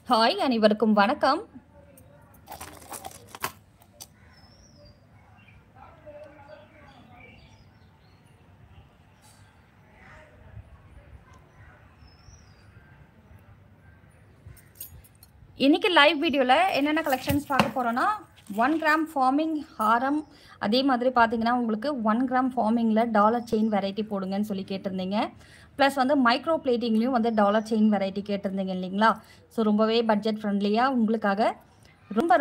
Hi அனைவருக்கும் வணக்கம். இன்னைக்கு லைவ் வீடியோவில் என்னென்ன கலெக்ஷன்ஸ் பார்க்க போகிறோன்னா 1 கிராம் ஃபார்மிங் ஹாரம், அதே மாதிரி பார்த்தீங்கன்னா உங்களுக்கு 1 கிராம் ஃபார்மிங்கில் டாலர் செயின் வெரைட்டி போடுங்கன்னு சொல்லி கேட்டிருந்தீங்க. ப்ளஸ் வந்து மைக்ரோ பிளேட்டிங்லேயும் வந்து டாலர் செயின் வெரைட்டி கேட்டிருந்தீங்க இல்லைங்களா? ஸோ ரொம்பவே பட்ஜெட் ஃப்ரெண்ட்லியாக உங்களுக்காக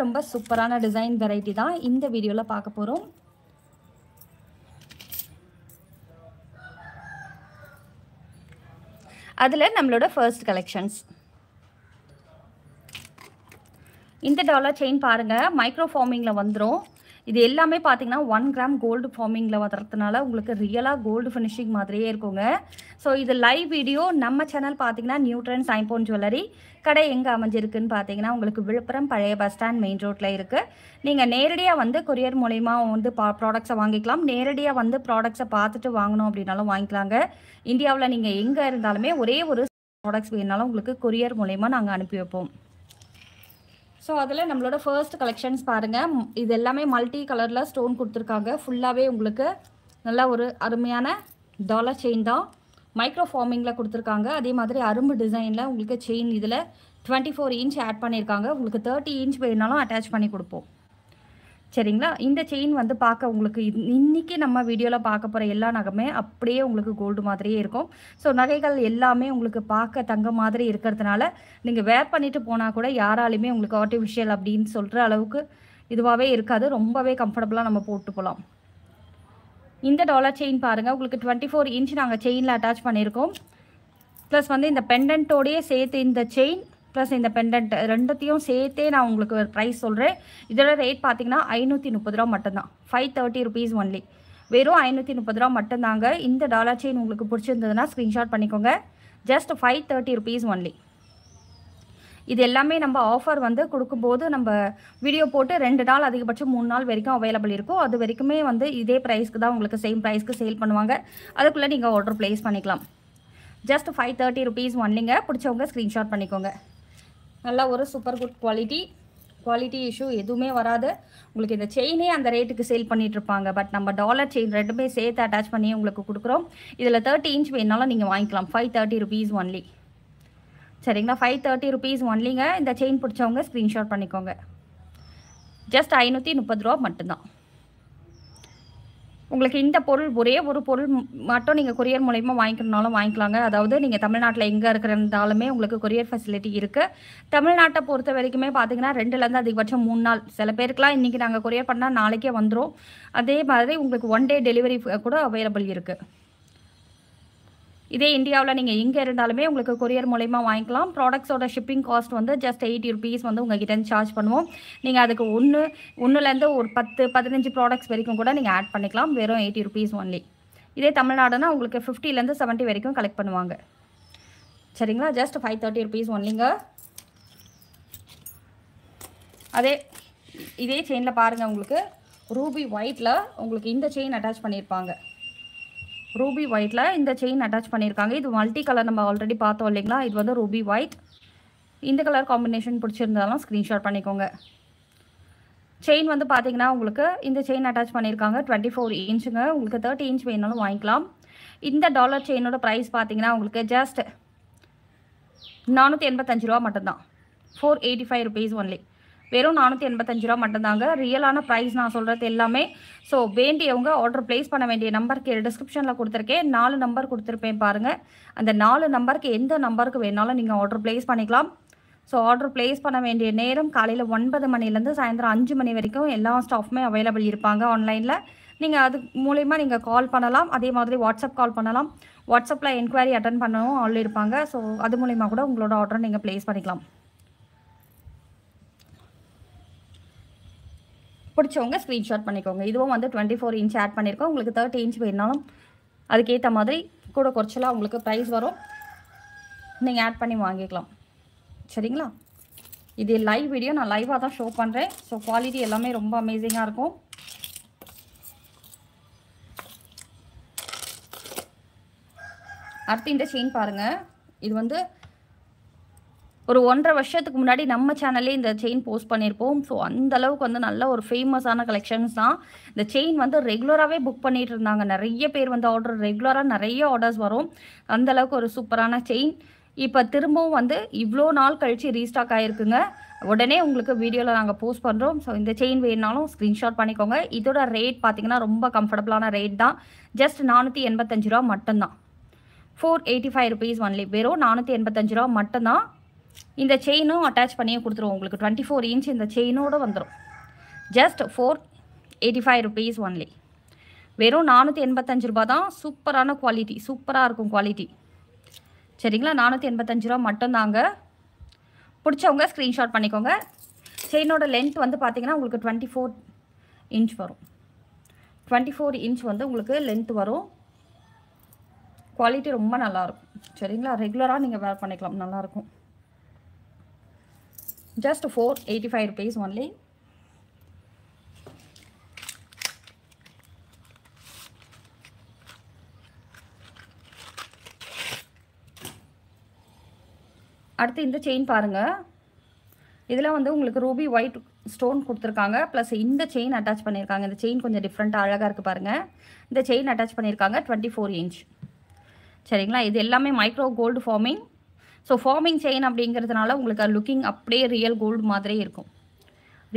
ரொம்ப சூப்பரான டிசைன் வெரைட்டி தான் இந்த வீடியோவில் பார்க்க போகிறோம். அதில் நம்மளோட ஃபர்ஸ்ட் கலெக்ஷன்ஸ் இந்த டாலர் செயின் பாருங்கள், மைக்ரோ ஃபார்மிங்கில் வந்துடும். இது எல்லாமே பார்த்தீங்கன்னா 1 கிராம் கோல்டு ஃபார்மிங்கில் வர்றதுனால உங்களுக்கு ரியலாக கோல்டு ஃபினிஷிங் மாதிரியே இருக்குங்க. ஸோ இது லைவ் வீடியோ நம்ம சேனல் பார்த்தீங்கன்னா நியூ ட்ரெண்ட்ஸ் ஐம்போன் ஜுவல்லரி கடை எங்கே அமைஞ்சிருக்குன்னு பார்த்தீங்கன்னா உங்களுக்கு விழுப்புரம் பழைய பஸ் ஸ்டாண்ட் மெயின் ரோட்டில் இருக்குது. நீங்கள் நேரடியாக வந்து கொரியர் மூலயமா வந்து ப்ராடக்ட்ஸை வாங்கிக்கலாம். நேரடியாக வந்து ப்ராடக்ட்ஸை பார்த்துட்டு வாங்கணும் அப்படின்னாலும் வாங்கிக்கலாங்க. இந்தியாவில் நீங்கள் எங்கே இருந்தாலுமே ஒரே ஒரு ப்ராடக்ட்ஸ் வேணுனாலும் உங்களுக்கு கொரியர் மூலயமா நாங்கள் அனுப்பி வைப்போம். ஸோ அதில் நம்மளோட ஃபர்ஸ்ட் கலெக்ஷன்ஸ் பாருங்கள். இது எல்லாமே மல்டி கலரில் ஸ்டோன் கொடுத்துருக்காங்க. ஃபுல்லாகவே உங்களுக்கு நல்லா ஒரு அருமையான டாலர் செயின் தான். மைக்ரோ ஃபார்மிங்கில் கொடுத்துருக்காங்க. அதே மாதிரி அரும்பு டிசைனில் உங்களுக்கு செயின் இதில் 24 இன்ச் ஆட் பண்ணியிருக்காங்க. உங்களுக்கு 30 இன்ச் வேணுனாலும் அட்டாச் பண்ணி கொடுப்போம். சரிங்களா? இந்த செயின் வந்து பார்க்க உங்களுக்கு இன்றைக்கி நம்ம வீடியோவில் பார்க்க போகிற எல்லா நகைமே அப்படியே உங்களுக்கு கோல்டு மாதிரியே இருக்கும். ஸோ நகைகள் எல்லாமே உங்களுக்கு பார்க்க தங்க மாதிரி இருக்கிறதுனால நீங்கள் வேர் பண்ணிவிட்டு போனால் கூட யாராலையுமே உங்களுக்கு ஆர்டிஃபிஷியல் அப்படின்னு சொல்கிற அளவுக்கு இதுவாகவே இருக்காது. ரொம்பவே கம்ஃபர்டபுளாக நம்ம போட்டு போகலாம். இந்த டாலர் செயின் பாருங்கள், உங்களுக்கு 24 இன்ச் நாங்கள் செயினில் அட்டாச் பண்ணியிருக்கோம். ப்ளஸ் வந்து இந்த பெண்டன்ட்டோடையே சேர்த்து இந்த செயின் ப்ளஸ் இந்த பெண்டன்ட் ரெண்டுத்தையும் சேர்த்தே நான் உங்களுக்கு ஒரு ப்ரைஸ் சொல்கிறேன். இதோட ரேட் பார்த்தீங்கன்னா 530 ரூபா மட்டும்தான். 530 ருபீஸ் ஒன்லி. வெறும் 530 ரூபா மட்டும்தாங்க. இந்த டாலர் செயின் உங்களுக்கு பிடிச்சிருந்ததுன்னா ஸ்க்ரீன்ஷாட் பண்ணிக்கோங்க. Just 530 rupees only. இது எல்லாமே நம்ம ஆஃபர் வந்து கொடுக்கும்போது நம்ம வீடியோ போட்டு 2 நாள் அதிகபட்சம் 3 நாள் வரைக்கும் அவைலபிள் இருக்கும். அது வரைக்குமே வந்து இதே ப்ரைஸ்க்கு தான் உங்களுக்கு சேம் ப்ரைஸ்க்கு சேல் பண்ணுவாங்க. அதுக்குள்ளே நீங்கள் ஆர்டர் ப்ளேஸ் பண்ணிக்கலாம். ஜஸ்ட் 530 ருபீஸ் ஒன்லிங்க. பிடிச்சவங்க ஸ்க்ரீன்ஷாட் பண்ணிக்கோங்க. நல்லா ஒரு சூப்பர் குட் குவாலிட்டி இஷ்யூ எதுவுமே வராது. உங்களுக்கு இந்த செயினே அந்த ரேட்டுக்கு சேல் பண்ணிகிட்ருப்பாங்க. பட் நம்ம டாலர் செயின் ரெண்டுமே சேர்த்து அட்டாச் பண்ணி உங்களுக்கு கொடுக்குறோம். இதில் 30 இன்ச் வேணுனாலும் நீங்கள் வாங்கிக்கலாம். 530 ருபீஸ் ஒன்லி. சரிங்களா? 530 ருபீஸ் ஒன்லிங்க. இந்த செயின் பிடிச்சவங்க ஸ்க்ரீன்ஷாட் பண்ணிக்கோங்க. ஜஸ்ட் 530 ரூபா மட்டும்தான். உங்களுக்கு இந்த பொருள் ஒரே ஒரு பொருள் மட்டும் நீங்கள் கொரியர் மூலயமா வாங்கிக்கணுனாலும் வாங்கிக்கலாங்க. அதாவது நீங்கள் தமிழ்நாட்டில் எங்கே இருக்கிறதாலுமே உங்களுக்கு கொரியர் ஃபெசிலிட்டி இருக்குது. தமிழ்நாட்டை பொறுத்த வரைக்குமே பார்த்தீங்கன்னா 2லேருந்து அதிகபட்சம் 3 நாள். சில பேருக்குலாம் இன்றைக்கி நாங்கள் கொரியர் பண்ணால் நாளைக்கே வந்துடும். அதே மாதிரி உங்களுக்கு 1 டே டெலிவரி கூட அவைலபிள் இருக்குது. இதே இந்தியாவில் நீங்கள் எங்கே இருந்தாலுமே உங்களுக்கு கொரியர் மூலயமா வாங்கிக்கலாம். ப்ராடக்ட்ஸோட ஷிப்பிங் காஸ்ட் வந்து ஜஸ்ட் 80 ருபீஸ் வந்து உங்கள்கிட்ட சார்ஜ் பண்ணுவோம். நீங்கள் அதுக்கு ஒன்றுலேருந்து ஒரு 10-15 ப்ராடக்ட்ஸ் வரைக்கும் கூட நீங்கள் ஆட் பண்ணிக்கலாம். வெறும் 80 ருபீஸ் ஒன்லி. இதே தமிழ்நாடுனா உங்களுக்கு 50லேருந்து 70 வரைக்கும் கலெக்ட் பண்ணுவாங்க. சரிங்களா? ஜஸ்ட் 530 ருபீஸ் ஒன்லிங்க. இதே செயினில் பாருங்கள், உங்களுக்கு ரூபி ஒயிட்டில் உங்களுக்கு இந்த செயின் அட்டாச் பண்ணியிருப்பாங்க. ரூபி ஒயிட்டில் இந்த செயின் அட்டாச் பண்ணியிருக்காங்க. இது மல்டி கலர் நம்ம ஆல்ரெடி பார்த்தோம் இல்லைங்களா? இது வந்து ரூபி ஒயிட். இந்த கலர் காம்பினேஷன் பிடிச்சிருந்தாலும் ஸ்க்ரீன்ஷாட் பண்ணிக்கோங்க. செயின் வந்து பார்த்தீங்கன்னா உங்களுக்கு இந்த செயின் அட்டாச் பண்ணியிருக்காங்க. 24 இன்ச்சுங்க. உங்களுக்கு 30 இன்ச் வேணாலும் வாங்கிக்கலாம். இந்த டாலர் செயினோட ப்ரைஸ் பார்த்தீங்கன்னா உங்களுக்கு ஜஸ்ட் 485 ரூபா மட்டும்தான். 485 ருபீஸ் ஒன்லி. வெறும் 485 ரூபா மட்டும்தாங்க. ரியலான ப்ரைஸ் நான் சொல்கிறது எல்லாமே. ஸோ வேண்டியவங்க ஆர்டர் ப்ளேஸ் பண்ண வேண்டிய நம்பருக்கு டிஸ்கிரிப்ஷனில் கொடுத்துருக்கேன். 4 நம்பர் கொடுத்துருப்பேன் பாருங்கள். அந்த 4 நம்பருக்கு எந்த நம்பருக்கு வேணாலும் நீங்கள் ஆர்டர் ப்ளேஸ் பண்ணிக்கலாம். ஸோ ஆர்டர் ப்ளேஸ் பண்ண வேண்டிய நேரம் காலையில் 9 மணிலேருந்து சாயந்தரம் 5 மணி வரைக்கும் எல்லா ஸ்டாஃப்மே அவைலபிள் இருப்பாங்க ஆன்லைனில். நீங்கள் அது மூலயமா நீங்கள் கால் பண்ணலாம். அதே மாதிரி வாட்ஸ்அப் கால் பண்ணலாம். வாட்ஸ்அப்பில் என்கொயரி அட்டன் பண்ணவும் ஆள் இருப்பாங்க. ஸோ அது மூலயமா கூட உங்களோட ஆர்டரை நீங்கள் ப்ளேஸ் பண்ணிக்கலாம். பிடிச்சவங்க ஸ்க்ரீன்ஷாட் பண்ணிக்கோங்க. இதுவும் வந்து 24 இன்ச் ஆட் பண்ணியிருக்கோம். உங்களுக்கு 30 இன்ச் வேணுனாலும் அதுக்கேற்ற மாதிரி கூட குறைச்சலாம் உங்களுக்கு ப்ரைஸ் வரும். நீங்கள் ஆட் பண்ணி வாங்கிக்கலாம். சரிங்களா? இது லைவ் வீடியோ, நான் லைவாக தான் ஷோ பண்ணுறேன். ஸோ குவாலிட்டி எல்லாமே ரொம்ப அமேசிங்காக இருக்கும். அடுத்து இந்த செயின் பாருங்கள். இது வந்து ஒரு 1.5 வருஷத்துக்கு முன்னாடி நம்ம சேனல்லே இந்த செயின் போஸ்ட் பண்ணியிருப்போம். ஸோ அந்த அளவுக்கு வந்து நல்ல ஒரு ஃபேமஸான கலெக்ஷன்ஸ் தான். இந்த செயின் வந்து ரெகுலராகவே புக் பண்ணிட்டு இருந்தாங்க. நிறைய பேர் வந்து ரெகுலராக நிறைய ஆர்டர்ஸ் வரும். அந்த அளவுக்கு ஒரு சூப்பரான செயின். இப்போ திரும்பவும் வந்து இவ்வளோ நாள் கழித்து ரீஸ்டாக் ஆகிருக்குங்க. உடனே உங்களுக்கு வீடியோவில் நாங்கள் போஸ்ட் பண்ணுறோம். ஸோ இந்த செயின் வேணுனாலும் ஸ்க்ரீன்ஷாட் பண்ணிக்கோங்க. இதோட ரேட் பார்த்தீங்கன்னா ரொம்ப கம்ஃபர்டபுளான ரேட் தான். ஜஸ்ட் 485 ரூபா மட்டும்தான். 485 ருபீஸ் ஒன்லி. வெறும் 485 ரூபா மட்டும்தான். இந்த செயினும் அட்டாச் பண்ணியே கொடுத்துருவோம் உங்களுக்கு. 24 இன்ச் இந்த செயினோடு வந்துடும். Just 485 rupees only. வெறும் 485 ரூபா தான். சூப்பரான குவாலிட்டி, சூப்பராக இருக்கும் குவாலிட்டி. சரிங்களா? 485 ரூபா மட்டும்தாங்க. பிடிச்சவங்க ஸ்க்ரீன்ஷாட் பண்ணிக்கோங்க. செயினோட லென்த் வந்து பார்த்தீங்கன்னா உங்களுக்கு 24 இன்ச் வரும். 24 இன்ச் வந்து உங்களுக்கு லென்த் வரும். குவாலிட்டி ரொம்ப நல்லாயிருக்கும். சரிங்களா? ரெகுலராக நீங்கள் வேர் பண்ணிக்கலாம், நல்லாயிருக்கும். Just 485 rupees only. அடுத்து இந்த செயின் பாருங்கள். இதில் வந்து உங்களுக்கு ரூபி ஒயிட் ஸ்டோன் கொடுத்துருக்காங்க. ப்ளஸ் இந்த செயின் அட்டாச் பண்ணியிருக்காங்க. இந்த செயின் கொஞ்சம் டிஃப்ரெண்ட்டாக அழகாக இருக்குது பாருங்கள். இந்த செயின் அட்டாச் பண்ணியிருக்காங்க. 24 இன்ச். சரிங்களா? இது எல்லாமே micro cold forming. So forming chain அப்படிங்கிறதுனால உங்களுக்கு லுக்கிங் அப்படியே ரியல் கோல்டு மாதிரியே இருக்கும்.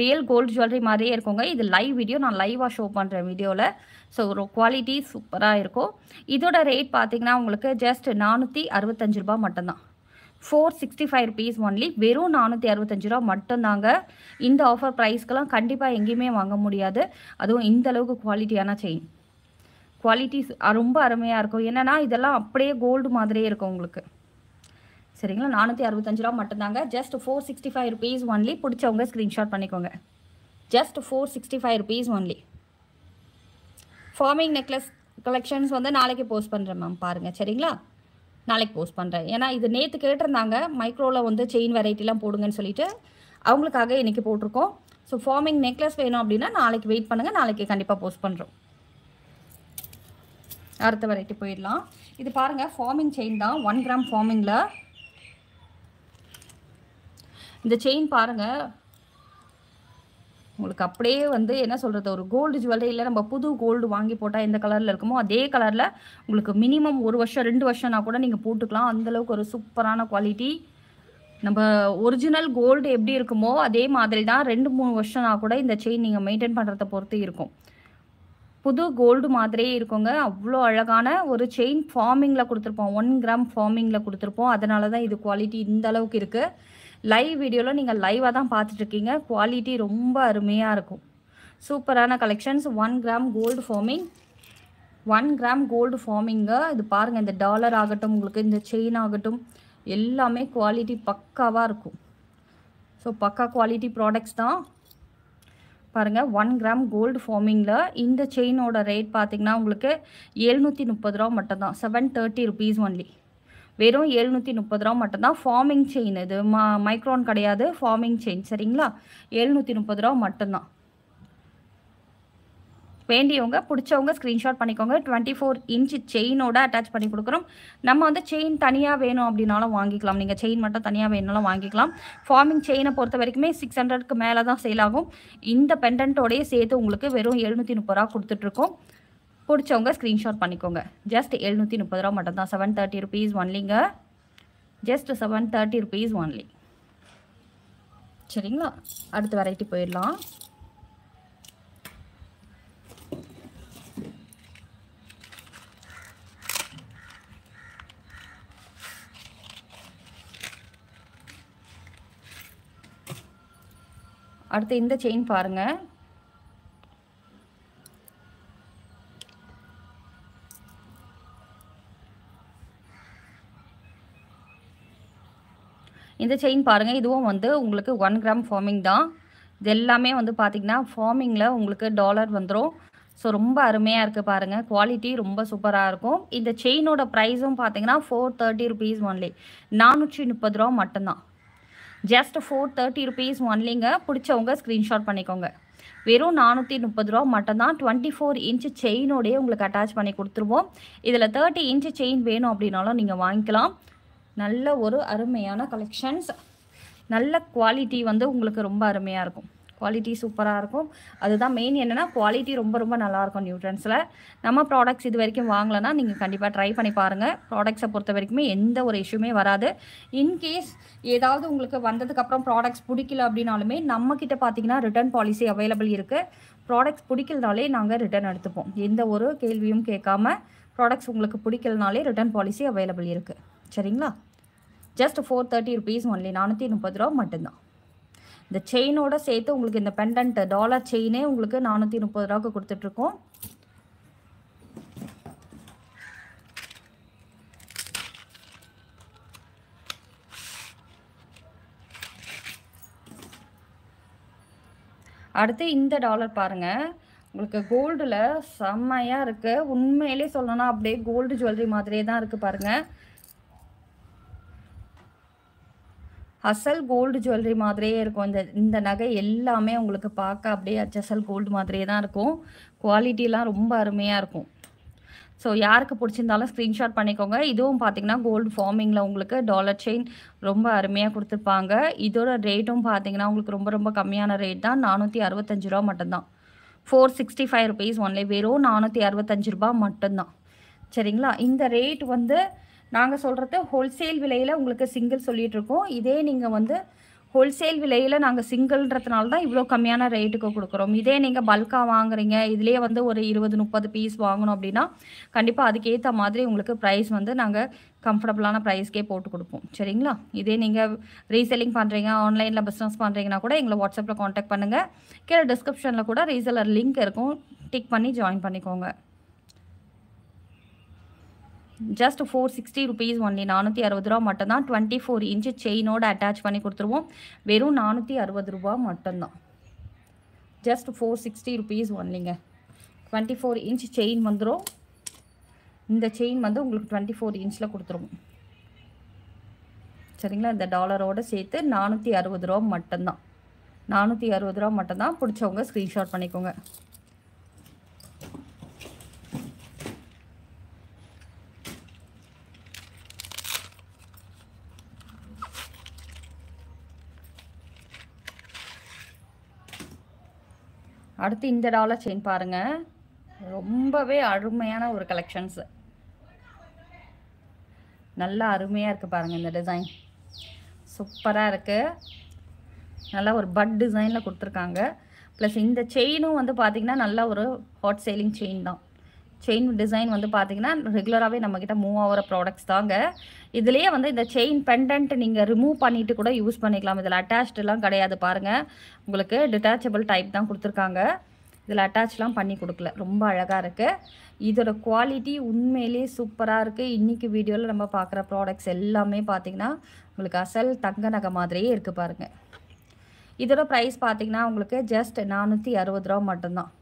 ரியல் கோல்டு ஜுவல்லரி மாதிரியே இருக்குங்க. இது லைவ் வீடியோ, நான் லைவாக ஷோ பண்ணுறேன் வீடியோவில். ஸோ ஒரு குவாலிட்டி சூப்பராக இருக்கும். இதோட ரேட் பார்த்தீங்கன்னா உங்களுக்கு ஜஸ்ட் 465 ரூபா மட்டும்தான். 465 ருபீஸ் ஒன்லி. வெறும் 465 ரூபா மட்டும்தாங்க. இந்த ஆஃபர் ப்ரைஸ்க்கெல்லாம் கண்டிப்பாக எங்கேயுமே வாங்க முடியாது. அதுவும் இந்த அளவுக்கு குவாலிட்டியான செயின். குவாலிட்டி ரொம்ப அருமையாக இருக்கும். என்னென்னா இதெல்லாம் அப்படியே கோல்டு மாதிரியே இருக்கும் உங்களுக்கு. சரிங்களா? 465 ரூபா மட்டும்தாங்க. Just 465 rupees only. பிடிச்சவங்க ஸ்க்ரீன்ஷாட் பண்ணிக்கோங்க. Just 465 rupees only. Farming necklace collections வந்து நாளைக்கு போஸ்ட் பண்ணுறேன் மேம், பாருங்கள். சரிங்களா? நாளைக்கு போஸ்ட் பண்ணுறேன். ஏன்னா இது நேற்று கேட்டிருந்தாங்க மைக்ரோவில் வந்து செயின் வெரைட்டிலாம் போடுங்கன்னு சொல்லிட்டு, அவங்களுக்காக இன்றைக்கி போட்டிருக்கோம். ஸோ ஃபார்மிங் நெக்லஸ் வேணும் அப்படின்னா நாளைக்கு வெயிட் பண்ணுங்கள். நாளைக்கு கண்டிப்பாக போஸ்ட் பண்ணுறோம். அடுத்த வெரைட்டி போயிடலாம். இது பாருங்கள், ஃபார்மிங் செயின் தான். 1 கிராம் ஃபார்மிங்கில் இந்த செயின் பாருங்கள். உங்களுக்கு அப்படியே வந்து என்ன சொல்கிறது, ஒரு கோல்டு ஜுவல்லரியில் நம்ம புது கோல்டு வாங்கி போட்டால் எந்த கலரில் இருக்குமோ அதே கலரில் உங்களுக்கு மினிமம் 1 வருஷம் 2 வருஷம்னா கூட நீங்கள் போட்டுக்கலாம். அந்தளவுக்கு ஒரு சூப்பரான குவாலிட்டி. நம்ம ஒரிஜினல் கோல்டு எப்படி இருக்குமோ அதே மாதிரி தான் 2-3 வருஷம்னா கூட இந்த செயின் நீங்கள் மெயின்டைன் பண்ணுறத பொறுத்து இருக்கும். புது கோல்டு மாதிரியே இருக்குங்க. அவ்வளோ அழகான ஒரு செயின் ஃபார்மிங்கில் கொடுத்துருப்போம். 1 கிராம் ஃபார்மிங்கில் கொடுத்துருப்போம். அதனால தான் இது குவாலிட்டி இந்த அளவுக்கு இருக்குது. லைவ் வீடியோவில் நீங்கள் லைவாக தான் பார்த்துட்ருக்கீங்க. குவாலிட்டி ரொம்ப அருமையாக இருக்கும். சூப்பரான collections. 1 gram gold forming. 1 gram gold ஃபார்மிங்க. இது பாருங்கள், இந்த டாலர் ஆகட்டும், உங்களுக்கு இந்த செயின் ஆகட்டும், எல்லாமே குவாலிட்டி பக்காவாக இருக்கும். ஸோ பக்கா குவாலிட்டி ப்ராடக்ட்ஸ் தான். பாருங்கள், 1 கிராம் கோல்டு ஃபார்மிங்கில் இந்த செயினோட ரேட் பார்த்திங்கன்னா உங்களுக்கு 730 ரூபா மட்டும்தான். 730 ருபீஸ் ஒன்லி. வெறும் 730 ரூபா மட்டும்தான். ஃபார்மிங் செயின் இது, மைக்ரோன் கிடையாது, ஃபார்மிங் செயின். சரிங்களா? 730 ரூபா மட்டும்தான். வேண்டியவங்க பிடிச்சவங்க ஸ்க்ரீன்ஷாட் பண்ணிக்கோங்க. 24 இன்ச் செயினோட அட்டாச் பண்ணி கொடுக்குறோம். நம்ம வந்து செயின் தனியாக வேணும் அப்படின்னாலும் வாங்கிக்கலாம். நீங்கள் செயின் மட்டும் தனியாக வேணுனாலும் வாங்கிக்கலாம். ஃபார்மிங் செயினை பொறுத்த வரைக்குமே 600க்கு மேலே தான் சேல் ஆகும். இந்த பெண்டன்ட்டோடையே சேர்த்து உங்களுக்கு வெறும் 730 ரூபா கொடுத்துட்ருக்கோம். பிடிச்சவங்க ஸ்க்ரீன்ஷாட் பண்ணிக்கோங்க. ஜஸ்ட் 730 ரூபா மட்டும்தான். 730 ருபீஸ் ஒன்லிங்க. Just 730 rupees only. சரிங்களா? அடுத்த வெரைட்டி போயிடலாம். அடுத்து இந்த செயின் பாருங்கள். இந்த செயின் பாருங்கள். இதுவும் வந்து உங்களுக்கு 1 கிராம் ஃபார்மிங் தான். இது எல்லாமே வந்து பார்த்திங்கன்னா ஃபார்மிங்கில் உங்களுக்கு டாலர் வந்துடும். ஸோ ரொம்ப அருமையாக இருக்குது பாருங்கள். குவாலிட்டி ரொம்ப சூப்பராக இருக்கும். இந்த செயினோட ப்ரைஸும் பார்த்திங்கன்னா 430 ருபீஸ் ஒன்லி. 430 ரூபா மட்டும்தான். ஜஸ்ட் 430 ருபீஸ் ஒன்லிங்க. பிடிச்சவங்க ஸ்க்ரீன்ஷாட் பண்ணிக்கோங்க. வெறும் 430 ரூபா மட்டும்தான். 24 இன்ச் செயினோடையே உங்களுக்கு அட்டாச் பண்ணி கொடுத்துருவோம். இதில் 30 இன்ச் செயின் வேணும் அப்படின்னாலும் நீங்கள் வாங்கிக்கலாம். நல்ல ஒரு அருமையான கலெக்ஷன்ஸ். நல்ல குவாலிட்டி வந்து உங்களுக்கு ரொம்ப அருமையாக இருக்கும். குவாலிட்டி சூப்பராக இருக்கும். அதுதான் மெயின். என்னென்னா குவாலிட்டி ரொம்ப ரொம்ப நல்லாயிருக்கும் நியூட்ரன்ஸில். நம்ம ப்ராடக்ட்ஸ் இது வரைக்கும் வாங்கலைன்னா நீங்கள் கண்டிப்பாக ட்ரை பண்ணி பாருங்கள். ப்ராடக்ட்ஸை பொறுத்த வரைக்குமே எந்த ஒரு இஷ்யூமே வராது. இன்கேஸ் ஏதாவது உங்களுக்கு வந்ததுக்கப்புறம் ப்ராடக்ட்ஸ் பிடிக்கல அப்படின்னாலுமே நம்மக்கிட்ட பார்த்தீங்கன்னா ரிட்டர்ன் பாலிசி அவைலபிள் இருக்குது. ப்ராடக்ட்ஸ் பிடிக்கலனாலே நாங்கள் ரிட்டர்ன் எடுத்துப்போம். எந்த ஒரு கேள்வியும் கேட்காம ப்ராடக்ட்ஸ் உங்களுக்கு பிடிக்கலனாலே ரிட்டர்ன் பாலிசி அவைலபிள் இருக்குது. சரிங்களா? ஜஸ்ட் 430 ருபீஸ் ஒன்லி, 430 ரூபா மட்டும்தான். இந்த செயினோட சேர்த்து உங்களுக்கு இந்த பெண்டன்ட் டாலர் செயினே உங்களுக்கு 430 ரூபாய்க்கு கொடுத்துட்ருக்கோம். அடுத்து இந்த டாலர் பாருங்கள். உங்களுக்கு கோல்டில் செம்மையாக இருக்குது. உண்மையிலே சொல்லணும்னா அப்படியே கோல்டு ஜுவல்லரி மாதிரியே தான் இருக்குது பாருங்கள். அசல் கோல்டு ஜுவல்லரி மாதிரியே இருக்கும். இந்த நகை எல்லாமே உங்களுக்கு பார்க்க அப்படியே அச்சசல் கோல்டு மாதிரியே தான் இருக்கும். குவாலிட்டிலாம் ரொம்ப அருமையாக இருக்கும். ஸோ யாருக்கு பிடிச்சிருந்தாலும் ஸ்க்ரீன்ஷாட் பண்ணிக்கோங்க. இதுவும் பார்த்தீங்கன்னா கோல்டு ஃபார்மிங்கில் உங்களுக்கு டாலர் செயின் ரொம்ப அருமையாக கொடுத்துருப்பாங்க. இதோட ரேட்டும் பார்த்தீங்கன்னா உங்களுக்கு ரொம்ப ரொம்ப கம்மியான ரேட் தான். 465 ரூபா மட்டும்தான். 465 ருபீஸ் ஒன்லி. வெறும் 465 ரூபா மட்டும்தான். சரிங்களா? இந்த ரேட் வந்து நாங்கள் சொல்கிறது ஹோல்சேல் விலையில் உங்களுக்கு சிங்கிள் சொல்லிகிட்ருக்கோம். இதே நீங்கள் வந்து ஹோல்சேல் விலையில் நாங்கள் சிங்கிள்ன்றதுனால தான் இவ்வளோ கம்மியான ரேட்டுக்கு கொடுக்குறோம். இதே நீங்கள் பல்காக வாங்குறீங்க, இதுலேயே வந்து ஒரு 20-30 பீஸ் வாங்கணும் அப்படின்னா கண்டிப்பாக அதுக்கேற்ற மாதிரி உங்களுக்கு ப்ரைஸ் வந்து நாங்கள் கம்ஃபர்டபுளான ப்ரைஸ்க்கே போட்டு கொடுப்போம். சரிங்களா? இதே நீங்கள் ரீசெல்லிங் பண்ணுறீங்க, ஆன்லைனில் பிஸ்னஸ் பண்ணுறீங்கன்னா கூட எங்களை வாட்ஸ்அப்பில் காண்டாக்ட் பண்ணுங்கள். கீழே டிஸ்கிரிப்ஷனில் கூட ரீசெல்லர் லிங்க் இருக்கும். டிக் பண்ணி ஜாயின் பண்ணிக்கோங்க. ஜஸ்ட் 460 ருபீஸ் ஒன்லி, 460 ரூபா மட்டும்தான். 24 இன்ச்சு செயினோடு அட்டாச் பண்ணி கொடுத்துருவோம். வெறும் 460 ரூபா மட்டும்தான். ஜஸ்ட் 460 ருபீஸ் ஒன்லிங்க. 24 இன்ச் செயின் வந்துடும். இந்த செயின் வந்து உங்களுக்கு 24 இன்ச்சில் கொடுத்துருவோம். சரிங்களா? இந்த டாலரோடு சேர்த்து 460 ரூபா மட்டும்தான். 460 ரூபா மட்டும்தான். பிடிச்சவங்க ஸ்க்ரீன்ஷாட் பண்ணிக்கோங்க. அடுத்து இந்த டாலர் செயின் பாருங்கள். ரொம்பவே அருமையான ஒரு கலெக்ஷன்ஸு. நல்லா அருமையாக இருக்குது பாருங்கள். இந்த டிசைன் சூப்பராக இருக்குது. நல்லா ஒரு பட் டிசைனில் கொடுத்துருக்காங்க. ப்ளஸ் இந்த செயினும் வந்து பார்த்திங்கன்னா நல்லா ஒரு ஹாட் சேலிங் செயின் தான். செயின் டிசைன் வந்து பார்த்திங்கன்னா ரெகுலராகவே நம்மக்கிட்ட மூவ் ஆகிற ப்ராடக்ட்ஸ் தாங்க. இதுலேயே வந்து இந்த செயின் பெண்டன்ட் நீங்கள் ரிமூவ் பண்ணிவிட்டு கூட யூஸ் பண்ணிக்கலாம். இதில் அட்டாச்டெலாம் கிடையாது பாருங்கள். உங்களுக்கு டிட்டாச்சபிள் டைப் தான் கொடுத்துருக்காங்க. இதில் அட்டாச்லாம் பண்ணி கொடுக்கல. ரொம்ப அழகாக இருக்குது. இதோட குவாலிட்டி உண்மையிலே சூப்பராக இருக்குது. இன்றைக்கி வீடியோவில் நம்ம பார்க்குற ப்ராடக்ட்ஸ் எல்லாமே பார்த்திங்கன்னா உங்களுக்கு அசல் தங்க நகை மாதிரியே இருக்குது பாருங்கள். இதோட ப்ரைஸ் பார்த்திங்கன்னா உங்களுக்கு ஜஸ்ட் 460 ரூபா மட்டும்தான்.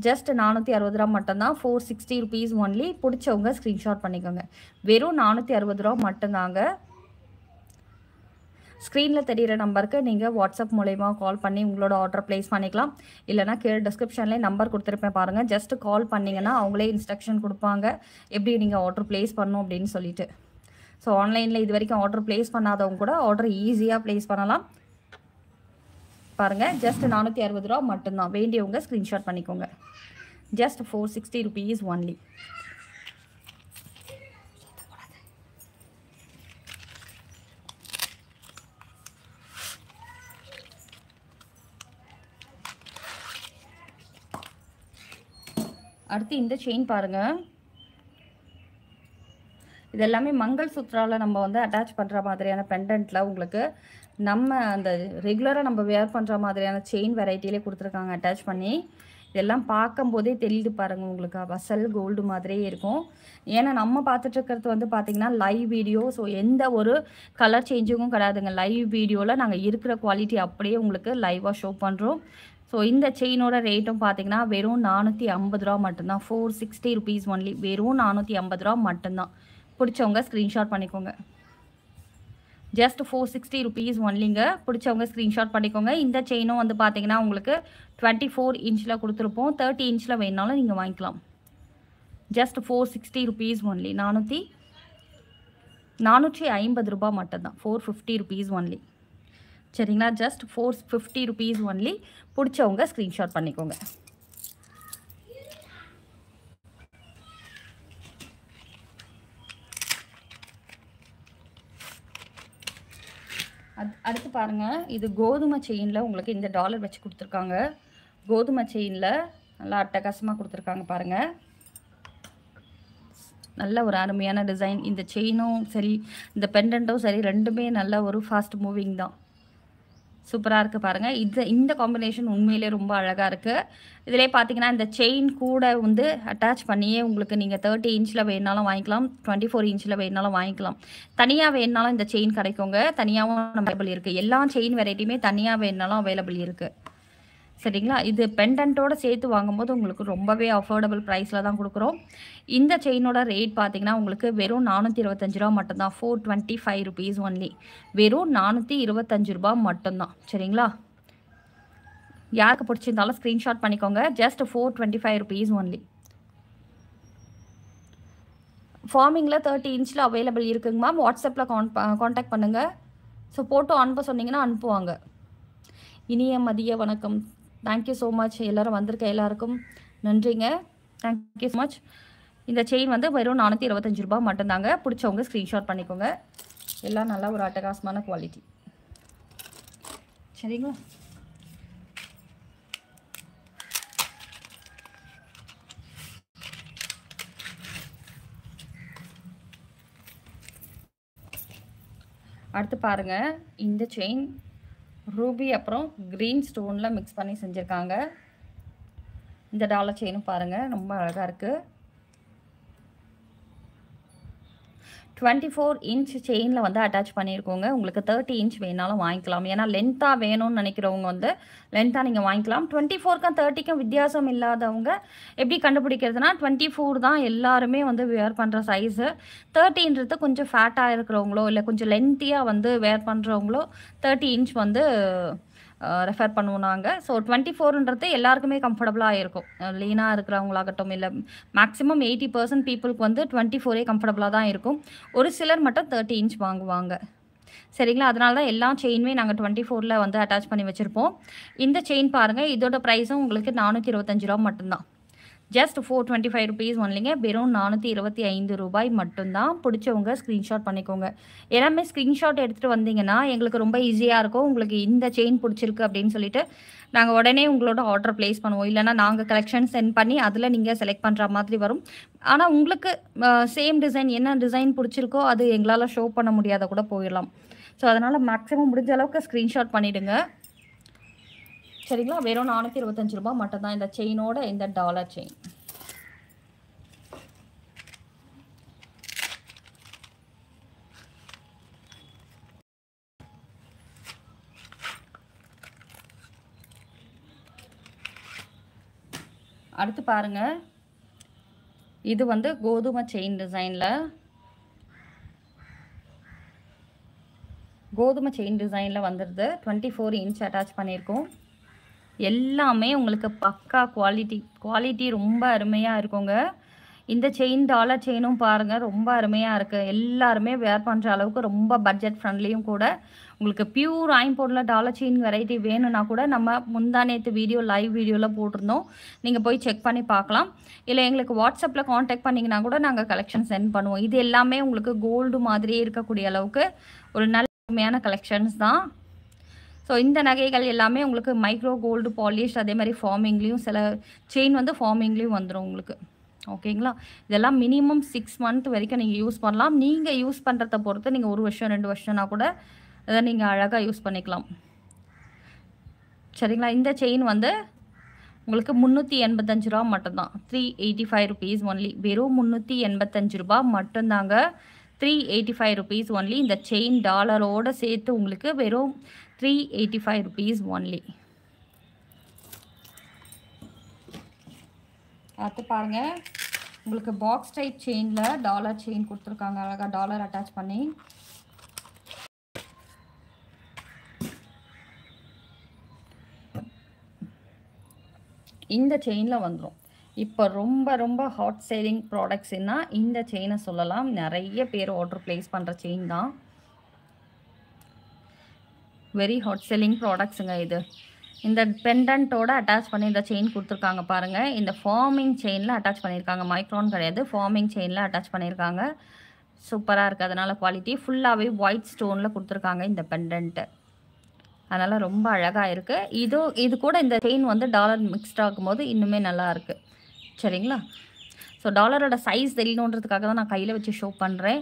ஜஸ்ட் 460 ரூபா மட்டும்தான். 460 ருபீஸ் ஒன்லி. பிடிச்சவங்க ஸ்க்ரீன்ஷாட் பண்ணிக்கோங்க. வெறும் 460 ரூபா மட்டும்தாங்க. ஸ்க்ரீனில் தெரிகிற நம்பருக்கு நீங்கள் வாட்ஸ்அப் மூலயமா கால் பண்ணி உங்களோட ஆர்டர் ப்ளேஸ் பண்ணிக்கலாம். இல்லைனா கீழே டிஸ்கிரிப்ஷன்லேயே நம்பர் கொடுத்துருப்பேன் பாருங்கள். ஜஸ்ட் கால் பண்ணிங்கன்னா அவங்களே இன்ஸ்ட்ரக்ஷன் கொடுப்பாங்க எப்படி நீங்கள் ஆர்டர் ப்ளேஸ் பண்ணணும் அப்படின்னு சொல்லிட்டு. ஸோ ஆன்லைனில் இது வரைக்கும் ஆர்டர் ப்ளேஸ் பண்ணாதவங்க கூட ஆர்டர் ஈஸியாக ப்ளேஸ் பண்ணலாம். பாருங்கள், ஜஸ்ட் 460 ரூபா மட்டும்தான். வேண்டியவங்க ஸ்க்ரீன்ஷாட் பண்ணிக்கோங்க. Just 460 rupees only. அடுத்து இந்த செயின் பாருங்கள். இது எல்லாமே மங்கள் சூத்ராவில் நம்ம வந்து அட்டாச் பண்ணுற மாதிரியான பெண்டன்ட்டில் உங்களுக்கு நம்ம அந்த ரெகுலராக நம்ம வேர் பண்ணுற மாதிரியான செயின் வெரைட்டியிலே கொடுத்துருக்காங்க அட்டாச் பண்ணி. இதெல்லாம் பார்க்கும்போதே தெரியுது பாருங்கள் உங்களுக்கு அசல் கோல்டு மாதிரியே இருக்கும். ஏன்னா நம்ம பார்த்துட்ருக்கிறது வந்து பார்த்திங்கன்னா லைவ் வீடியோ. ஸோ எந்த ஒரு கலர் சேஞ்சிங்கும் கிடையாதுங்க. லைவ் வீடியோவில் நாங்கள் இருக்கிற குவாலிட்டி அப்படியே உங்களுக்கு லைவாக ஷோ பண்ணுறோம். ஸோ இந்த செயினோட ரேட்டும் பார்த்திங்கன்னா வெறும் 450 ரூபா மட்டும்தான். 460 ருபீஸ் ஒன்லி. வெறும் 450 ரூபா மட்டும்தான். பிடிச்சவங்க ஸ்க்ரீன்ஷாட் பண்ணிக்கோங்க. ஜஸ்ட் 460 ருபீஸ் ஒன்லிங்க. பிடிச்சவங்க ஸ்க்ரீன்ஷாட் பண்ணிக்கோங்க. இந்த செயினும் வந்து பார்த்திங்கன்னா உங்களுக்கு 24 இன்ச்சில் கொடுத்துருப்போம். 30 இன்ச்சில் வேணுனாலும் நீங்கள் வாங்கிக்கலாம். Just 460 rupees only. 450 ரூபா மட்டும்தான். 450 ருபீஸ் ஒன்லி. சரிங்களா? Just 450 rupees only. பிடிச்சவங்க ஸ்க்ரீன்ஷாட் பண்ணிக்கோங்க. அடுத்து பாருங்கள், இது கோதுமை செயினில் உங்களுக்கு இந்த டாலர் வச்சு கொடுத்துருக்காங்க. கோதுமை செயினில் நல்லா அட்டகாசமாக கொடுத்துருக்காங்க பாருங்கள். நல்ல ஒரு அருமையான டிசைன். இந்த செயினும் சரி, இந்த பெண்டன்ட்டும் சரி, ரெண்டுமே நல்ல ஒரு ஃபாஸ்ட் மூவிங் தான். சூப்பராக இருக்குது பாருங்கள். இந்த காம்பினேஷன் உண்மையிலே ரொம்ப அழகாக இருக்குது. இதிலே பார்த்தீங்கன்னா இந்த செயின் கூட வந்து அட்டாச் பண்ணியே உங்களுக்கு நீங்கள் 30 இன்ச்சில் வேணுனாலும் வாங்கிக்கலாம், 24 இன்ச்சில் வேணுனாலும் வாங்கிக்கலாம். தனியாக வேணுனாலும் இந்த செயின் கிடைக்குங்க. தனியாகவும் அவைலபிள் இருக்குது. எல்லா செயின் வெரைட்டியுமே தனியாக வேணுனாலும் அவைலபிள் இருக்குது. சரிங்களா? இது பெண்டன்ட்டோடு சேர்த்து வாங்கும்போது உங்களுக்கு ரொம்பவே அஃபோர்டபுள் ப்ரைஸில் தான் கொடுக்குறோம். இந்த செயினோட ரேட் பார்த்தீங்கன்னா உங்களுக்கு வெறும் 425 ரூபா மட்டும்தான். 425 ருபீஸ் ஒன்லி. வெறும் 425 ரூபா மட்டும்தான். சரிங்களா? யாருக்கு பிடிச்சிருந்தாலும் ஸ்க்ரீன்ஷாட் பண்ணிக்கோங்க. Just 425 rupees only. ஃபார்மிங்கில் 30 இன்ச்சில் அவைலபிள் இருக்குங்க மேம். வாட்ஸ்அப்பில் காண்டாக்ட் பண்ணுங்கள். ஸோ ஃபோட்டோ அனுப்ப சொன்னீங்கன்னா அனுப்புவாங்க. இனிய மதிய வணக்கம். Thank you so much. எல்லோரும் வந்திருக்க எல்லாருக்கும் நன்றிங்க. Thank you so much. இந்த செயின் வந்து வெறும் 425 ரூபா மட்டும்தாங்க. பிடிச்சவங்க ஸ்க்ரீன்ஷாட் பண்ணிக்கோங்க. எல்லாம் நல்லா ஒரு அட்டகாசமான குவாலிட்டி. சரிங்களா? அடுத்து பாருங்கள், இந்த செயின் ரூபி அப்புறம் க்ரீன் ஸ்டோனில் மிக்ஸ் பண்ணி செஞ்சுருக்காங்க. இந்த டாலர் செயினும் பாருங்கள், ரொம்ப அழகாக இருக்குது. 24 இன்ச் செயினில் வந்து அட்டாச் பண்ணியிருக்கோங்க. உங்களுக்கு 30 இன்ச் வேணாலும் வாங்கிக்கலாம். ஏன்னா லென்த்தாக வேணும்னு நினைக்கிறவங்க வந்து லென்த்தாக நீங்கள் வாங்கிக்கலாம். 24க்கும் 30க்கும் வித்தியாசம் இல்லாதவங்க எப்படி கண்டுபிடிக்கிறதுனா 24 தான் எல்லாருமே வந்து வேர் பண்ணுற சைஸு. 30ன்றது கொஞ்சம் ஃபேட்டாக இருக்கிறவங்களோ இல்லை கொஞ்சம் லென்த்தியாக வந்து வேர் பண்ணுறவங்களோ 30 இன்ச் வந்து ரெஃபர் பண்ணுவோம் நாங்கள். ஸோ 24ன்றது எல்லாருக்குமே கம்ஃபர்டபுளாக இருக்கும். லீனாக இருக்கிறவங்களாகட்டும் இல்லை மேக்ஸிமம் 80% பீப்புளுக்கு வந்து 24 கம்ஃபர்டபுளாக தான் இருக்கும். ஒரு சிலர் மட்டும் 30 இன்ச் வாங்குவாங்க. சரிங்களா? அதனால தான் எல்லா செயினுமே நாங்கள் 24ல் வந்து அட்டாச் பண்ணி வச்சுருப்போம். இந்த செயின் பாருங்கள், இதோட ப்ரைஸும் உங்களுக்கு 425 ரூபா மட்டும்தான். ஜஸ்ட் 425 ருபீஸ் ஒன்லிங்க. வெறும் 425 ரூபாய் மட்டும்தான். பிடிச்சவங்க ஸ்க்ரீன்ஷாட் பண்ணிக்கோங்க. எல்லாமே ஸ்க்ரீன்ஷாட் எடுத்துகிட்டு வந்தீங்கன்னா எங்களுக்கு ரொம்ப ஈஸியாக இருக்கும். உங்களுக்கு இந்த செயின் பிடிச்சிருக்கு அப்படின்னு சொல்லிட்டு நாங்கள் உடனே உங்களோட ஆர்டர் ப்ளேஸ் பண்ணுவோம். இல்லைனா நாங்கள் கலெக்ஷன் சென்ட் பண்ணி அதில் நீங்கள் செலக்ட் பண்ணுற மாதிரி வரும். ஆனால் உங்களுக்கு சேம் டிசைன் என்ன டிசைன் பிடிச்சிருக்கோ அது எங்களால் ஷோ பண்ண முடியாத கூட போயிடலாம். ஸோ அதனால் மேக்ஸிமம் முடிஞ்ச அளவுக்கு ஸ்க்ரீன்ஷாட் பண்ணிவிடுங்க. சரிங்களா? வெறும் 425 ரூபா மட்டும்தான் இந்த செயினோட இந்த டாலர் செயின். அடுத்து பாருங்க, இது வந்து கோதுமை செயின் டிசைனில் வந்துடுது. 24 இன்ச் அட்டாச் பண்ணியிருக்கோம். எல்லாமே உங்களுக்கு பக்கா குவாலிட்டி ரொம்ப அருமையாக இருக்குங்க. இந்த செயின் டாலர் செயினும் பாருங்கள், ரொம்ப அருமையாக இருக்குது. எல்லாருமே வேர் பண்ணுற அளவுக்கு ரொம்ப பட்ஜெட் ஃப்ரெண்ட்லியும் கூட. உங்களுக்கு பியூர் ஐம்போர்ட்டில் டாலர் செயின் வெரைட்டி வேணும்னா கூட நம்ம முந்தானேத்து லைவ் வீடியோவில் போட்டிருந்தோம். நீங்கள் போய் செக் பண்ணி பார்க்கலாம். இல்லை எங்களுக்கு வாட்ஸ்அப்பில் காண்டாக்ட் பண்ணிங்கன்னா கூட நாங்கள் கலெக்ஷன் சென்ட் பண்ணுவோம். இது எல்லாமே உங்களுக்கு கோல்டு மாதிரியே இருக்கக்கூடிய அளவுக்கு ஒரு நல்ல அருமையான கலெக்ஷன்ஸ் தான். ஸோ இந்த நகைகள் எல்லாமே உங்களுக்கு மைக்ரோ கோல்டு பாலிஷ், அதே மாதிரி ஃபார்மிங்லேயும் சில செயின் வந்து ஃபார்மிங்லேயும் வந்துடும் உங்களுக்கு. ஓகேங்களா? இதெல்லாம் மினிமம் 6 மந்த் வரைக்கும் நீங்கள் யூஸ் பண்ணலாம். நீங்கள் யூஸ் பண்ணுறத பொறுத்து நீங்கள் 1 வருஷம் 2 வருஷம்னா கூட அதை நீங்கள் அழகாக யூஸ் பண்ணிக்கலாம். சரிங்களா? இந்த செயின் வந்து உங்களுக்கு 385 ரூபா மட்டும்தான். 385 ருபீஸ் ஒன்லி. வெறும் 385 ரூபா மட்டும்தாங்க. 385 ருபீஸ் ஒன்லி. இந்த செயின் டாலரோடு சேர்த்து உங்களுக்கு வெறும் 385 ருபீஸ் ஒன்லி. பார்த்து பாருங்கள், உங்களுக்கு பாக்ஸ் டைப் செயினில் டாலர் செயின் கொடுத்துருக்காங்க. அழகாக டாலர் அட்டாச் பண்ணி. இந்த செயினில் வந்துடும். இப்போ ரொம்ப ஹாட் சேலிங் ப்ராடக்ட்ஸ்னா இந்த செயினை சொல்லலாம். நிறைய பேர் ஆர்டர் ப்ளேஸ் பண்ணுற செயின் தான். வெரி ஹாட் செல்லிங் ப்ராடக்ட்ஸுங்க இது. இந்த பெண்டன்ட்டோட அட்டாச் பண்ணி இந்த செயின் குடுத்துருக்காங்க பாருங்க. இந்த ஃபார்மிங் செயின்ல அட்டாச் பண்ணியிருக்காங்க. மைக்ரான் கிடையாது. ஃபார்மிங் செயின்ல அட்டாச் பண்ணியிருக்காங்க. சூப்பரா இருக்கு. அதனால குவாலிட்டி ஃபுல்லாவே ஒயிட் ஸ்டோன்ல குடுத்துருக்காங்க இந்த பெண்டன்ட். அதனால ரொம்ப அழகா இருக்கு. இது கூட இந்த செயின் வந்து டாலர் மிக்ஸ்ட் ஆகும்போது இன்னுமே நல்லா இருக்கு. சரிங்களா? ஸோ டாலரோட சைஸ் தெரியணுன்றதுக்காக தான் நான் கையில வச்சு ஷோ பண்றேன்.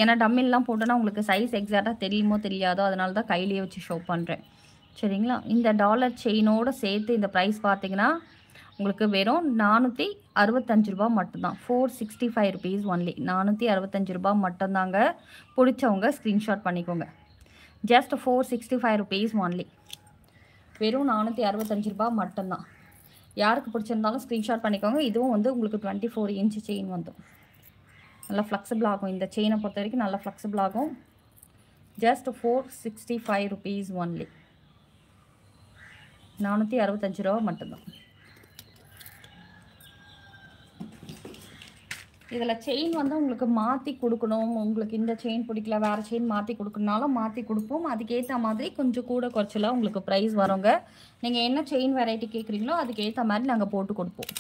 ஏன்னா டம்மில்லாம் போட்டோன்னா உங்களுக்கு சைஸ் எக்ஸாக்ட்டா தெரியுமோ தெரியாதோ, அதனால தான் கையிலேயே வச்சு ஷோ பண்றேன். சரிங்களா? இந்த டாலர் செயினோட சேர்த்து இந்த பிரைஸ் பார்த்தீங்கன்னா, உங்களுக்கு வெறும் ரூ. 465 மட்டும்தான். 465 rupees ஒன்லி. ரூ. 465 மட்டும்தாங்க. பிடிச்சவங்க ஸ்க்ரீன்ஷாட் பண்ணிக்கோங்க. Just 465 rupees only. வெறும் ரூ. 465 மட்டும்தான். யாருக்கு பிடிச்சிருந்தாலும் ஸ்க்ரீன்ஷாட் பண்ணிக்கோங்க. இதுவும் வந்து உங்களுக்கு 24 இன்ச் செயின் வந்துடும். நல்லா ஃப்ளெக்சிபிள் ஆகும். இந்த செயினை பொறுத்த வரைக்கும் நல்லா ஃப்ளெக்சிபிள் ஆகும். Just 465 rupees only. ரூ. 465 மட்டும்தான். இதில் செயின் வந்து உங்களுக்கு மாற்றி கொடுக்கணும். உங்களுக்கு இந்த செயின் பிடிக்கல, வேறு செயின் மாற்றி கொடுக்கணுனாலும் மாற்றி கொடுப்போம். அதுக்கேற்ற மாதிரி கொஞ்சம் கூட குறைச்சலாம் உங்களுக்கு ப்ரைஸ் வருங்க. நீங்கள் என்ன செயின் வெரைட்டி கேட்குறீங்களோ அதுக்கேற்ற மாதிரி நாங்கள் போட்டு கொடுப்போம்.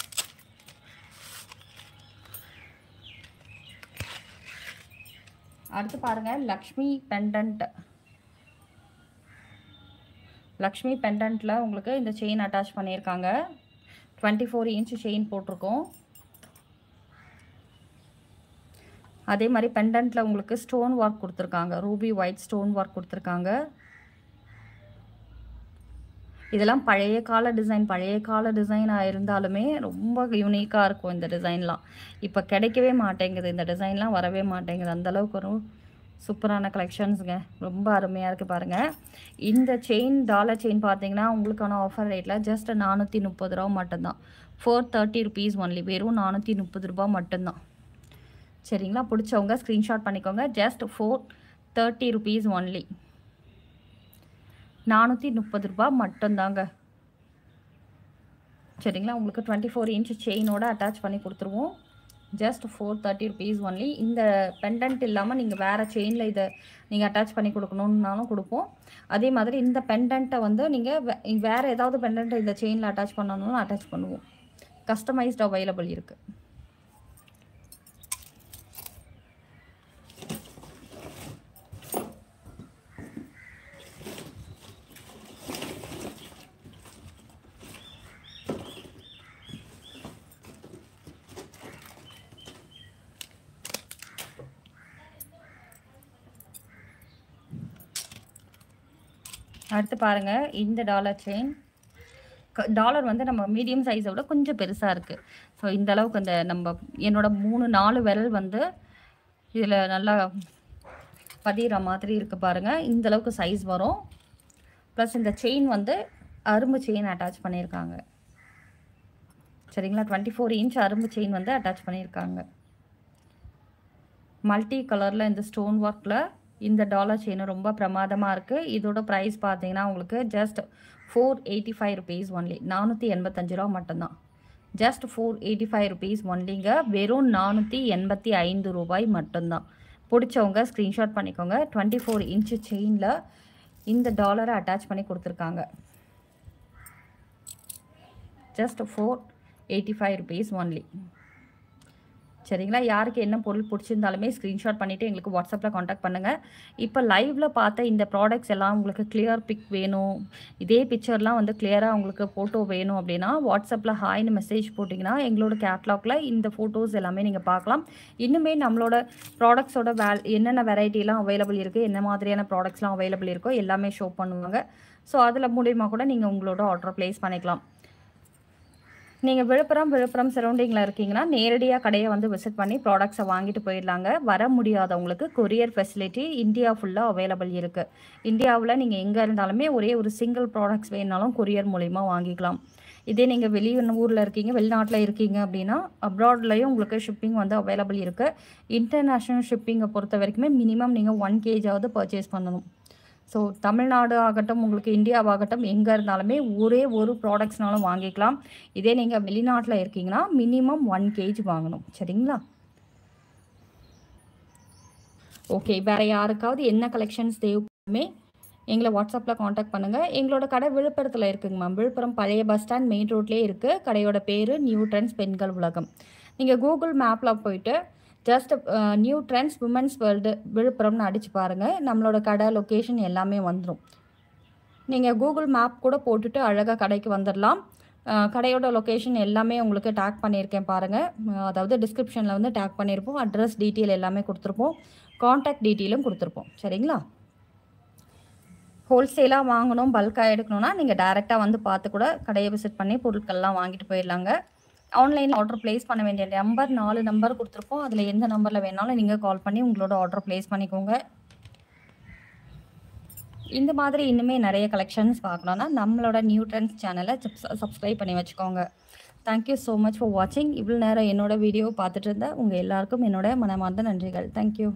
அடுத்து பாருங்கள், லக்ஷ்மி பெண்டன்ட். லக்ஷ்மி பெண்டன்ட்டில் உங்களுக்கு இந்த செயின் அட்டாச் பண்ணியிருக்காங்க. 24 இன்ச் செயின் போட்டிருக்கோம். அதே மாதிரி பெண்டன்ட்டில் உங்களுக்கு ஸ்டோன் ஒர்க் கொடுத்துருக்காங்க. ரூபி ஒயிட் ஸ்டோன் ஒர்க் கொடுத்துருக்காங்க. இதெல்லாம் பழைய கால டிசைனாக இருந்தாலுமே ரொம்ப யூனிக்காக இருக்கும் இந்த டிசைன்லாம். இப்போ கிடைக்கவே மாட்டேங்குது. இந்த டிசைன்லாம் வரவே மாட்டேங்குது. அந்தளவுக்கு ஒரு சூப்பரான கலெக்ஷன்ஸுங்க. ரொம்ப அருமையாக இருக்குது பாருங்கள். இந்த செயின் டாலர் செயின் பார்த்தீங்கன்னா உங்களுக்கான ஆஃபர் ரேட்டில் ஜஸ்ட் 430 மட்டும்தான். 430 rupees ஒன்லி. வெறும் 430 மட்டும்தான். சரிங்களா? பிடிச்சவங்க ஸ்க்ரீன்ஷாட் பண்ணிக்கோங்க. Just 430 rupees only. 430 மட்டும்தாங்க. சரிங்களா? உங்களுக்கு 24 இன்ச் செயினோட அட்டாச் பண்ணி கொடுத்துருவோம். Just 430 rupees only. இந்த பெண்டன்ட் இல்லாமல் நீங்கள் வேறு செயினில் இதை நீங்கள் அட்டாச் பண்ணி கொடுக்கணுன்னாலும் கொடுப்போம். அதே மாதிரி இந்த பெண்டன்ட்டை வந்து நீங்கள் வேறு ஏதாவது பெண்டன்ட்டை இந்த செயினில் அட்டாச் பண்ணணும்னு அட்டாச் பண்ணுவோம். கஸ்டமைஸ்டு அவைலபிள் இருக்குது. அடுத்து பாருங்கள், இந்த டாலர் செயின். டாலர் வந்து நம்ம மீடியம் சைஸை விட கொஞ்சம் பெருசாக இருக்குது. ஸோ இந்த அளவுக்கு அந்த என்னோட 3-4 விரல் வந்து இதில் நல்லா பதிகிற மாதிரி இருக்குது பாருங்கள். இந்த அளவுக்கு சைஸ் வரும். ப்ளஸ் இந்த செயின் வந்து அரும்பு செயின் அட்டாச் பண்ணியிருக்காங்க. சரிங்களா? 24 இன்ச் அரும்பு செயின் வந்து அட்டாச் பண்ணியிருக்காங்க. மல்டி கலரில் இந்த ஸ்டோன் ஒர்க்கில் இந்த டாலர் செயின் ரொம்ப பிரமாதமாக இருக்குது. இதோட ப்ரைஸ் பார்த்தீங்கன்னா உங்களுக்கு ஜஸ்ட் 485 rupees ஒன்லி. 485 மட்டும்தான். Just 485 rupees ஒன்லிங்க. வெறும் 485 ரூபாய் மட்டும்தான். பிடிச்சவங்க ஸ்க்ரீன்ஷாட் பண்ணிக்கோங்க. 24 இன்ச் செயினில் இந்த டாலரை அட்டாச் பண்ணி கொடுத்துருக்காங்க. Just 485 rupees only. சரிங்களா? யாருக்கு என்ன பொருள் பிடிச்சிருந்தாலுமே ஸ்க்ரீன்ஷாட் பண்ணிவிட்டு எங்களுக்கு வாட்ஸ்அப்பில் காண்டாக்ட் பண்ணுங்கள். இப்போ லைவில் பார்த்த இந்த ப்ராடக்ட்ஸ் எல்லாம் உங்களுக்கு கிளியர் பிக் வேணும், இதே பிக்சர்லாம் வந்து கிளியராக உங்களுக்கு ஃபோட்டோ வேணும் அப்படின்னா வாட்ஸ்அப்பில் ஹாய்னு மெசேஜ் போட்டிங்கன்னா எங்களோட கேட்லாகில் இந்த ஃபோட்டோஸ் எல்லாமே நீங்கள் பார்க்கலாம். இன்னுமே நம்மளோட ப்ராடக்ட்ஸோட என்னென்ன வெரைட்டிலாம் அவைலபிள் இருக்குது, என்ன மாதிரியான ப்ராடக்ட்ஸ்லாம் அவைலபிள் இருக்கோ எல்லாமே ஷோ பண்ணுவாங்க. ஸோ அதில் மூலிமா கூட நீங்கள் உங்களோட ஆர்டர் ப்ளேஸ் பண்ணிக்கலாம். நீங்கள் விழுப்புரம் சரௌண்டிங்கில் இருக்கீங்கன்னா நேரடியாக கடையை வந்து விசிட் பண்ணி ப்ராடக்ட்ஸை வாங்கிட்டு போயிடலாங்க. வர முடியாதவங்களுக்கு கொரியர் ஃபெசிலிட்டி இந்தியா ஃபுல்லாக அவைலபிள் இருக்குது. இந்தியாவில் நீங்கள் எங்கே இருந்தாலுமே ஒரே ஒரு சிங்கிள் ப்ராடக்ட்ஸ் வேணுனாலும் கொரியர் மூலிமா வாங்கிக்கலாம். இதே நீங்கள் ஊரில் இருக்கீங்க, வெளிநாட்டில் இருக்கீங்க அப்படின்னா அப்ராட்லேயும் உங்களுக்கு ஷிப்பிங் வந்து அவைலபிள் இருக்குது. இன்டர்நேஷ்னல் ஷிப்பிங்கை பொறுத்த வரைக்குமே மினிமம் நீங்கள் 1 kg பர்ச்சேஸ் பண்ணணும். ஸோ தமிழ்நாடு ஆகட்டும், உங்களுக்கு இந்தியாவாகட்டும், எங்கே இருந்தாலுமே ஒரே ஒரு ப்ராடக்ட்ஸ்னாலும் வாங்கிக்கலாம். இதே நீங்கள் வெளிநாட்டில் இருக்கீங்கன்னா மினிமம் 1 kg வாங்கணும். சரிங்களா? ஓகே, வேறு யாருக்காவது என்ன கலெக்ஷன்ஸ் தேவைப்படுமே எங்களை வாட்ஸ்அப்பில் காண்டாக்ட் பண்ணுங்கள். எங்களோட கடை விழுப்புரத்தில் இருக்குங்க மேம். விழுப்புரம் பழைய பஸ் ஸ்டாண்ட் மெயின் ரோட்லேயே இருக்குது. கடையோட பேர் நியூ ட்ரெண்ட்ஸ் பெண்கள் உலகம். நீங்கள் கூகுள் மேப்பில் போயிட்டு just new trends women's world விழுப்புரம்னு அடித்து பாருங்கள். நம்மளோட கடை லொக்கேஷன் எல்லாமே வந்துடும். நீங்கள் கூகுள் மேப் கூட போட்டுட்டு அழகாக கடைக்கு வந்துடலாம். கடையோட லொக்கேஷன் எல்லாமே உங்களுக்கு டேக் பண்ணியிருக்கேன் பாருங்கள். அதாவது டிஸ்கிரிப்ஷனில் வந்து டேக் பண்ணியிருப்போம். அட்ரஸ் டீட்டெயில் எல்லாமே கொடுத்துருப்போம். காண்டாக்ட் டீட்டெயிலும் கொடுத்துருப்போம். சரிங்களா? ஹோல்சேலாக வாங்கணும், பல்காக எடுக்கணும்னா நீங்கள் டைரெக்டாக வந்து பார்த்து கூட கடையை விசிட் பண்ணி பொருட்கள்லாம் வாங்கிட்டு போயிடலாங்க. ஆன்லைனில் ஆர்டர் ப்ளேஸ் பண்ண வேண்டிய நம்பர் 4 நம்பர் கொடுத்துருப்போம். அதில் எந்த நம்பரில் வேணாலும் நீங்கள் கால் பண்ணி உங்களோட ஆர்டர் ப்ளேஸ் பண்ணிக்கோங்க. இந்த மாதிரி இன்னுமே நிறைய கலெக்ஷன்ஸ் பார்க்கணுன்னா நம்மளோட நியூ ட்ரெண்ட்ஸ் சேனலை சப்ஸ்கிரைப் பண்ணி வச்சுக்கோங்க. தேங்க்யூ ஸோ மச் ஃபார் வாட்சிங். இவ்வளோ நேரம் என்னோடய வீடியோ பார்த்துட்டு இருந்த உங்கள் எல்லாருக்கும் என்னோட மனமார்ந்த நன்றிகள். தேங்க்யூ.